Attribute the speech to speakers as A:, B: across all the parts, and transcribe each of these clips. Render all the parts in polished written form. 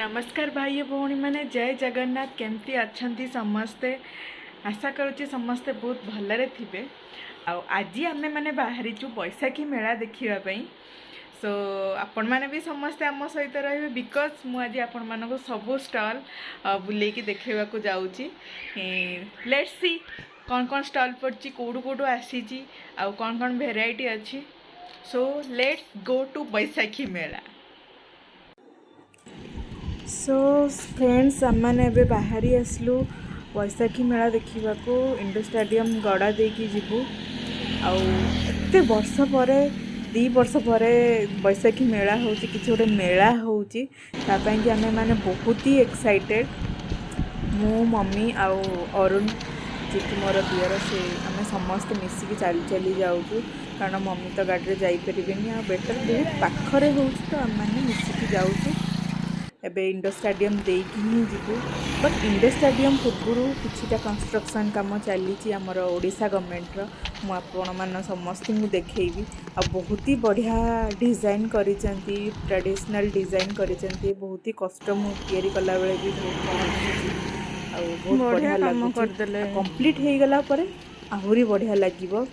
A: नमस्कार भाई भौणी मैंने जय जगन्नाथ केमती अच्छंती समस्ते आशा करुच्ची समस्ते बहुत भलरे थिबे। आज आमे माने बाहरीचु बैसाखी मेला देखिबा सो आपण मैंने भी समस्ते आम सहित रहिबे बिकज मु आज आपण मानको सब स्टॉल बुलेकी देखैबा को जाउची। लेट्स सी कौन कौन स्टॉल पड़ची कोडू कोडू आसीची आ कौन कौन वेराइटी अच्छी। So let's go to Baisakhi mela. So friends आमने ए बाहरी आसलु बैसाखी मेला देखा इंडो स्टेडियम गड़ा देकी जीवु आते वर्ष पर 2 वर्ष पर बैसाखी मेला हो कि गोटे मेला होची कि आमे माने बहुत ही एक्साइटेड मु मम्मी आउ अरुण जी कि मोर दियर से आम समस्त मिसिकी चली चली जाऊँ कारण मम्मी तो गाड़ी में जापरेनि आ बेटर बहुत पाखरे हो तो आम मैंने मिसिकी जाऊँ। एबे इंडो स्टेडियम देकी ही जीवु बट इंडो स्टेडियम पूर्व किछिटा कंस्ट्रक्शन काम चली आमर ओडिशा गवर्नमेंट रो आपण समस्त को देखी आ बहुत ही बढ़िया डिजाइन करिसेंती ट्रेडिशनल डिजाइन करिसेंती बहुत ही कस्टम तैयारी कला बेले भी बहुत बढ़िया लगुच कंप्लीट हो गला परे आहुरी बढ़िया लगिवो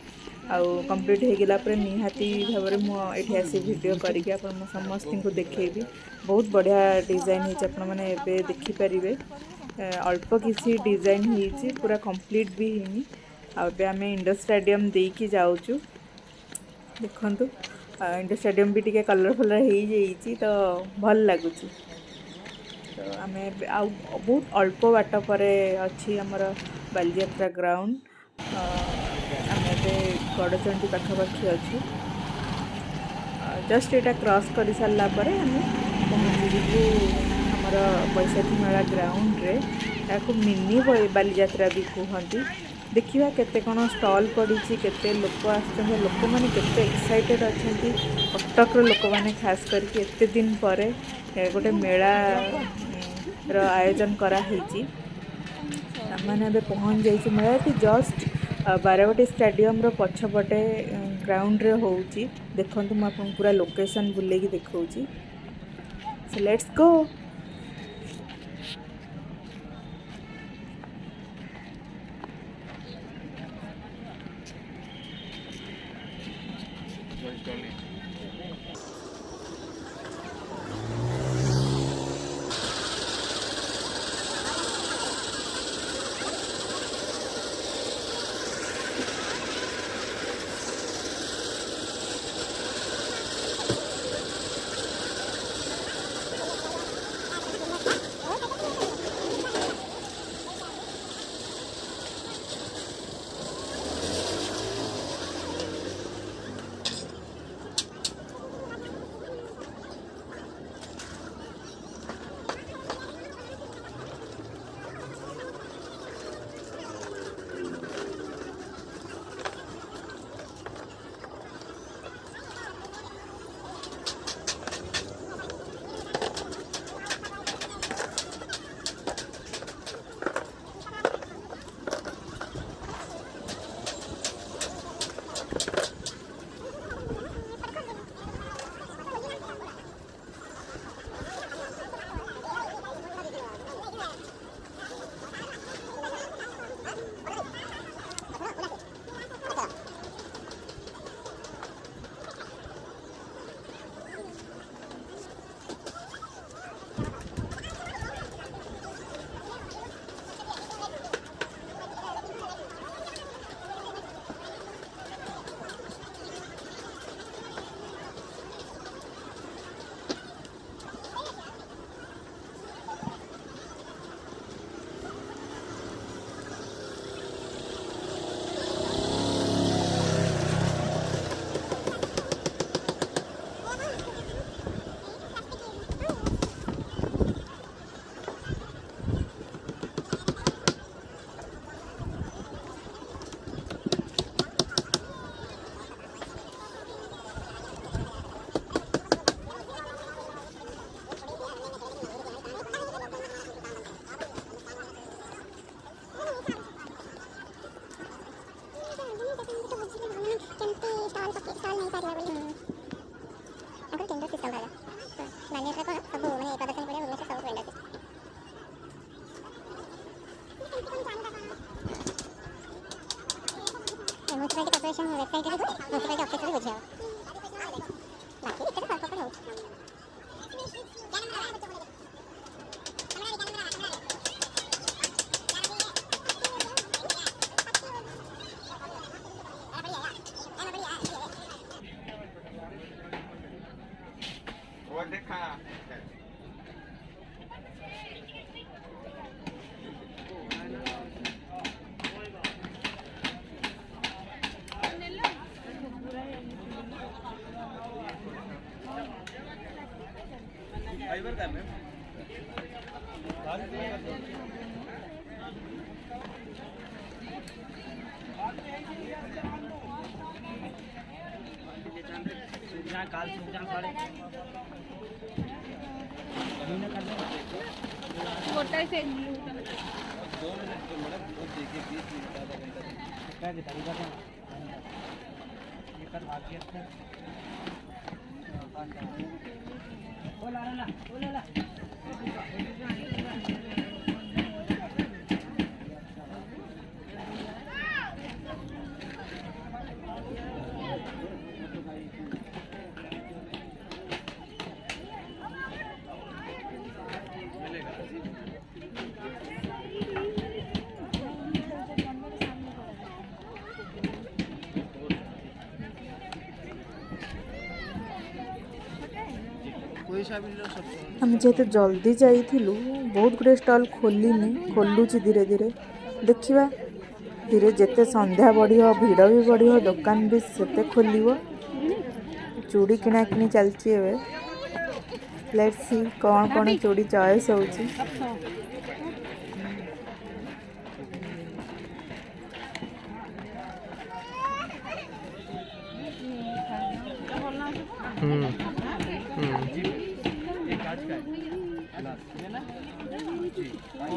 A: आउ कंप्लीट हो गला पर निहाती भाव में आसी वीडियो करके आप समस्त को देखेबी बहुत बढ़िया डिजाइन होती आपण मैंने एबे देखिपारे अल्प किसी डिजाइन होती पूरा कंप्लीट भी हैनी आबे आम इंडो स्टेडियम देकी जाऊँ देखु इंडो स्टेडियम भी टिके कलरफुल हो तो भल लगुच तो आम बहुत अल्प बाट पर अच्छी आमर बालीजात्रा ग्राउंड आम गड़चंडी पाखापाखि अच्छु जस्ट यहाँ क्रॉस कर सारा आम पहुँचीजु आमर बैसाखी मेला ग्राउंड रे या मिनी बालीजात्रा भी कहती देखा केते कौन स्टॉल पड़ी केते लोक आसते लोक मैंने केते एक्साइटेड अच्छा कटक लोक मैंने खास करके एते दिन पर गोटे मेला रो आयोजन कराई मैंने पहुँच जाइए मेला जस्ट बारवाटी स्टेडियम रो पछपटे ग्राउंड रे होउची देखंतु म आपन पूरा लोकेशन बुलेकी देखौची। सो लेट्स गो। आम जेहेतु जल्दी जाइलु बहुत गुड़े स्टल खोलनी खोलुची धीरे धीरे देखा धीरे जिते संध्या बढ़ भिड़ भी बढ़ दुकान भी से खोल चूड़ी किना किणी चलती लेट्स सी कौन कौन चूड़ी चॉइस होची।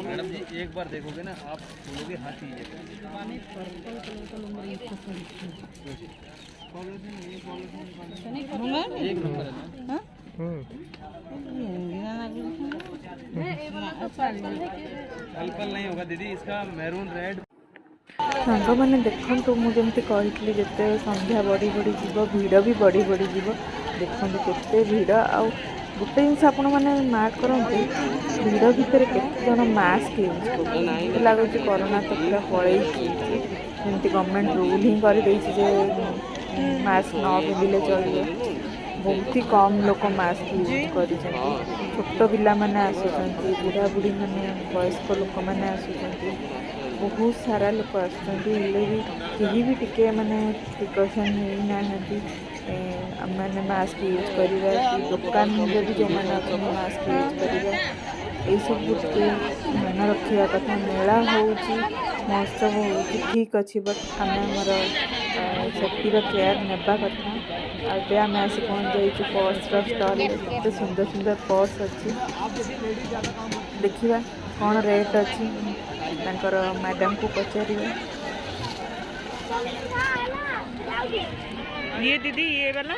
B: मैडम जी एक बार देखोगे ना आप बोलोगे हाँ चाहिए। एक नंबर है ना। पल नहीं होगा दीदी इसका मैरून रेड।
A: सांग मैंने देखु मुझे कही जिते संध्या बढ़ी बढ़ी जीव भिड़ भी बढ़ी बढ़ी जीव देखते केते भिड़ आउ गोटे जिन आप मार्क करते भिड़ भितर केते मास्क यूज कर लगुच कोरोना तो पूरा पलि जमी गवर्नमेंट रूल ही करदे मास्क न पिंधिले चलिए बहुत ही कम लोग मास्क यूज कर छोट पिला माने आसुचंती बुढ़ा बुढ़ी माने वयस्क लोक मैंने आसुचंती बहुत सारा लोक आसुचंती भी टिके माने प्रिकॉशन नहीं ना मैंने मास्क यूज करिवा दुकान भी जो मैंने अच्छा मास्क यूज करिवा यही सब टे मन रखा कथा मेला हो महोत्सव हो ठीक अच्छे बट आम आमर सेफ्टी केयर नेबा कथा आगे आम आसी पहुँच जाइए पर्स स्टल एत सुंदर सुंदर पर्स अच्छी देखा कौन रेट अच्छी मैडम को पचार ये दीदी ये वाला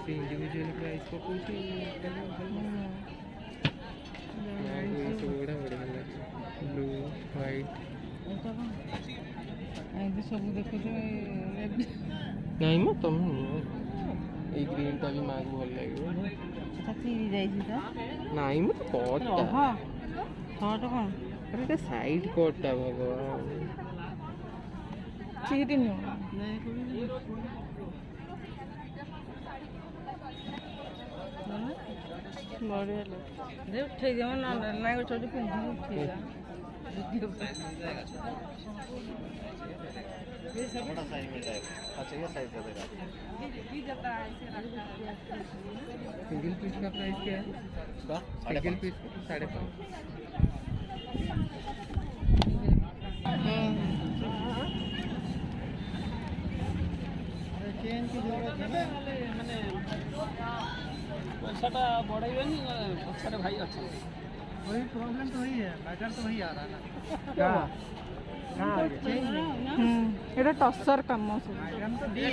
B: इंडिविजुअल प्राइस को पूछे ब्लू व्हाइट सब देखो नहीं तुम ये ग्रीन का भी मांग भल लगे नहीं मत कोट शर्ट कौन अरे साइड कोटा भगवान चीरी बढ़िया उठे जाओ ना ना छोटी पिंधी उठे बड़ा साइज मिल जाएगा। अच्छा ये साइज दे देगा सिंगल पीस का प्राइस क्या है? सिंगल पीस 5.5 चेन की जरूरत है माने पैसाटा बढ़ाइबेनी पछारे भाई अच्छा वही प्रॉब्लम तो वही है मैटर तो वही आ रहा है ना क्या
A: ये टसर काम से
B: तो दे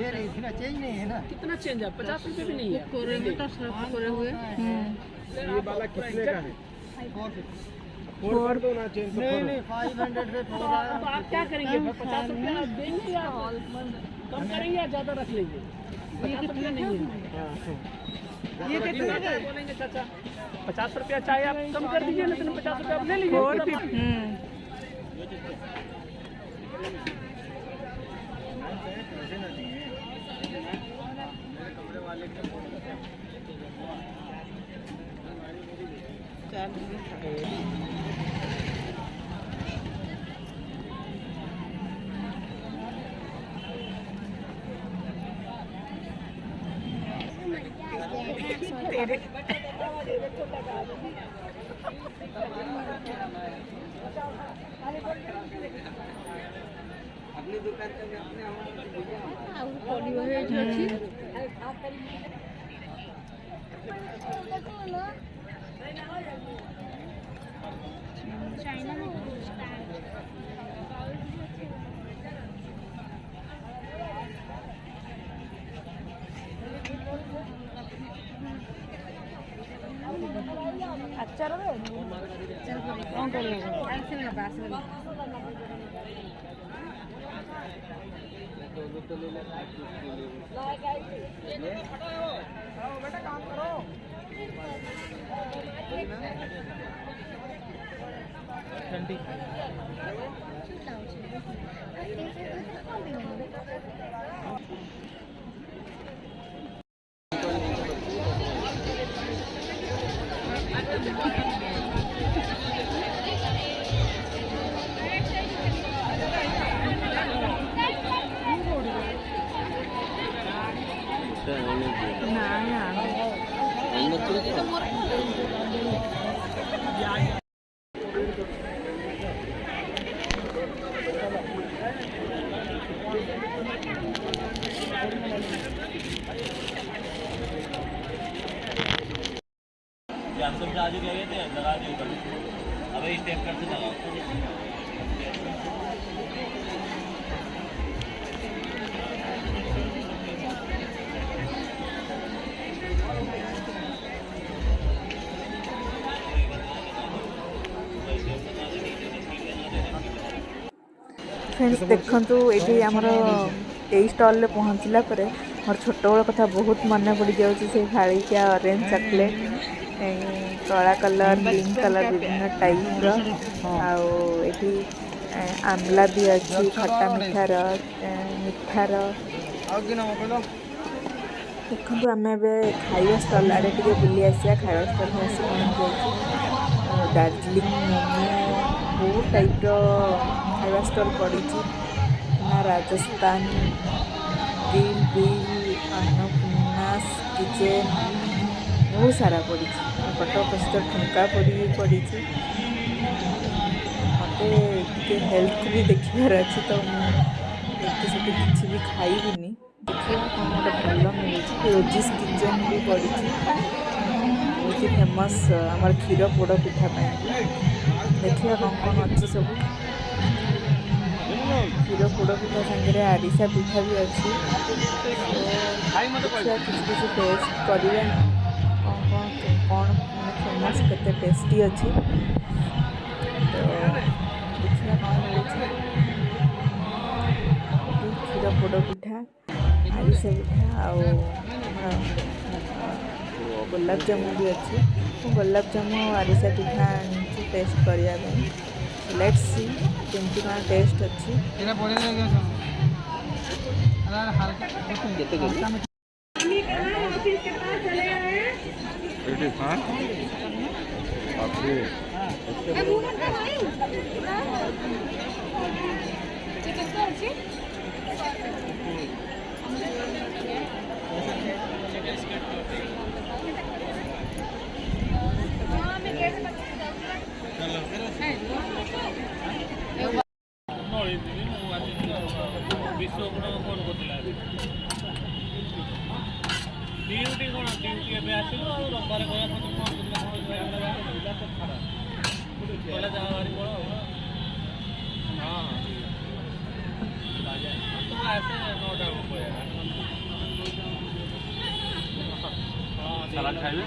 B: रही थी ना चेंज नहीं है ना कितना चेंज है 50 रुपए भी नहीं है कोरे में टसर कोरे हुए ये वाला कितने का है 450
A: फोर
B: नहीं 500 से 4
C: तो आप क्या करेंगे? 50 रुपया आप देंगे या कम करेंगे या ज़्यादा रख लेंगे? 50 रुपया नहीं है। ये कितना का बोलेंगे चाचा? 50 रुपया चाहे आप कम कर दीजिए, लेकिन 50 रुपया आप ले लीजिए।
A: 450। तेरे
B: अपनी दुकान का भी अपने बेटा काम करो ठंडी
D: हम सब आजू गए थे लगा दिए ऊपर अब इस स्टेप करते लगाओ
A: फ्रेंड्स देखंतु एठी हमर एई स्टॉल ले पहुंचला परे मोर छोट बड़ कथा बहुत मन पड़ जाउछि से खाली क्या ऑरेंज चॉकलेट कला कलर ग्रीन कलर विभिन्न टाइप रो आउ एठी आमला भी अछि खट्टा मिठार देखंतु आमे बे खाଇବା स्टॉल आड़े टिके बुली आसिया खाଇବା स्टॉल में आसी पहुंच जाउछि दार्जिलिंग मोमो बहुत टाइप रो खाଇବା स्टॉल पड़ी ना Rajasthan grill bill Annapurna's kitchen बहुत सारा पड़ी कटक प्रसिद्ध ठुमका पड़ी मत हेल्थ भी देखार अच्छे तो मुझे किसी भी खाइबिनी देखिए कौन गोटे भल मिलूँ रोजिस किचन भी पड़ी बहुत फेमस आमर क्षीर पोड़ पिठा देखिए कौन कौन अच्छे सब क्षीर पोड़ पिठा सागर आरिसा पिठा भी अच्छी किसी टेस्ट करें कौन कौन कौन फेमस केते टेस्टी अच्छी तो देखिए कौन मिलूँ क्षीर पोड़ पिठा आरिसा पिठा आउ गोलाप जामुन भी अच्छी गोलाप जामुन आरिसा पिठा टेस्ट करने लेट्स सी केमती कौन टेस्ट अच्छी
D: ड्यूटी कौन ड्यूटी ଏବେ ଆସିଲୁ ଆଉ ରବିବାର କହିବା ମୋତେ କହିଲା ଯାହା ବାହାରି ପଳ ହଁ ହଁ ଆସେ 9ଟା ବେଳକୁ ପଳେଇବା ହଁ ସାଲାଡ଼ ଖାଇବେ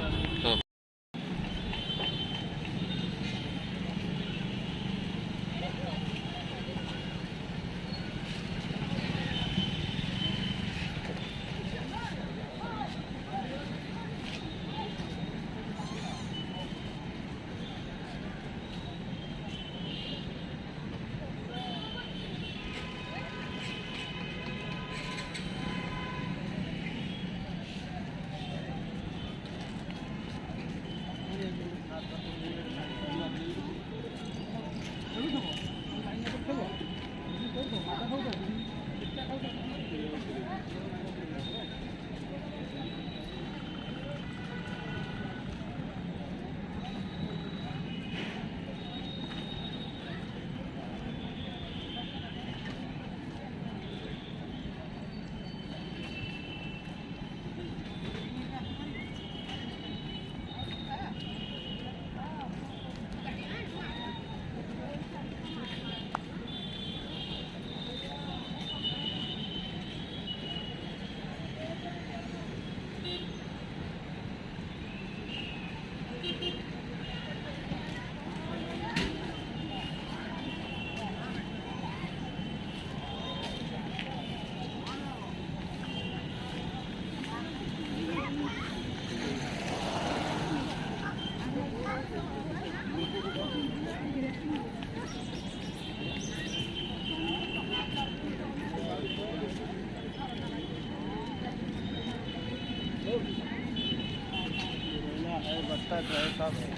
B: रहता है सब है।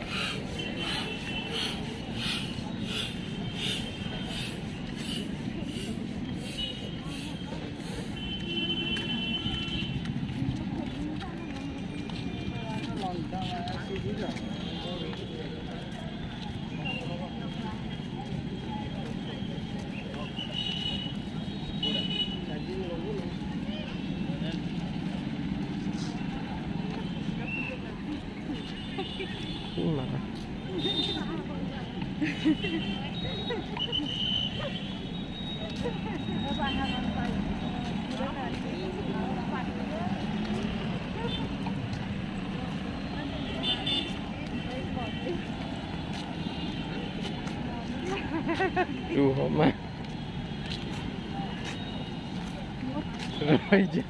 E: True home mà. Rồi chứ.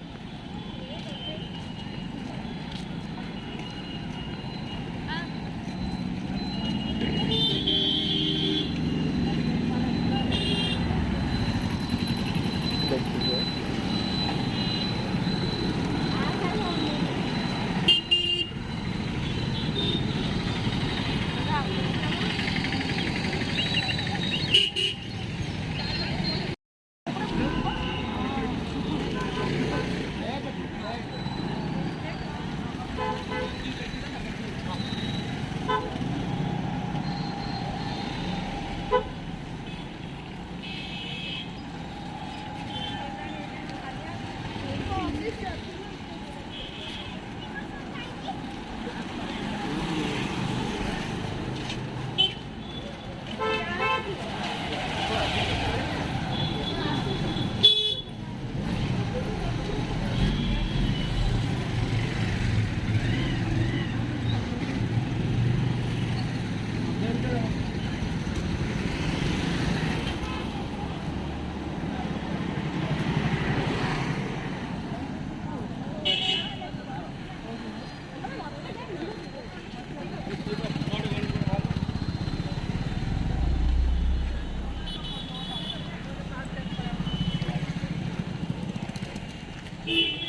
D: Thank you.